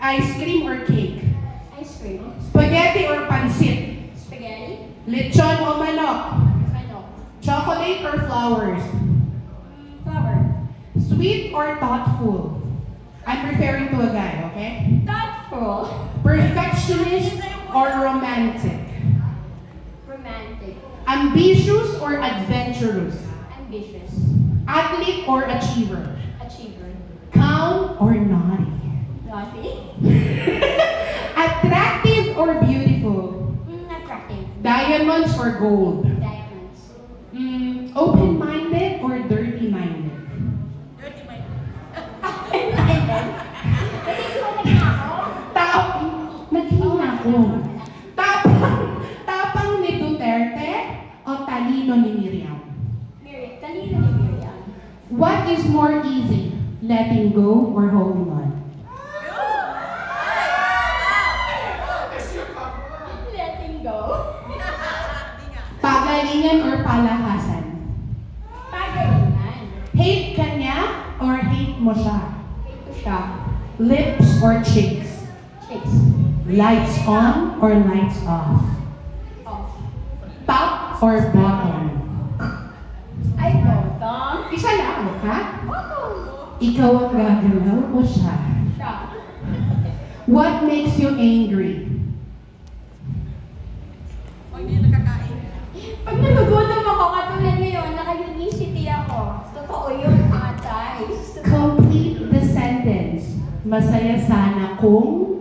Ice cream or cake? Ice cream. Spaghetti or pancit? Spaghetti. Lechon o manok? Manok. Chocolate or flowers? Flower. Sweet or thoughtful? I'm referring to a guy, okay? Thoughtful. Perfectionist or romantic? Romantic. Ambitious or adventurous? Ambitious. Athlete or achiever? Achiever. Calm or naughty? Naughty. Attractive or beautiful? Attractive. Diamonds or gold? Diamonds. Open-minded or dirty-minded? Open-minded. Naging na ako. Naghihina ako. Tapang ni Duterte o talino ni Miriam? Talino ni Miriam. What is more easy, letting go or holding on? Letting go. Pagalingan or palakasan? Pagalingan. Hate ka niya or hate mo siya? Hate ko siya. Lips or cheeks? Chicks. Lights on or lights off? Off. Top or bottom? Ay, bottom. Isa lang, ha? Bottom. Ikaw ang gagalaw o siya? Siya. What makes you angry? Pag nagugutom ako, katulad ngayon, naka-unicity ako. Totoo yun, mga guys. Complete the sentence. Masaya sana kung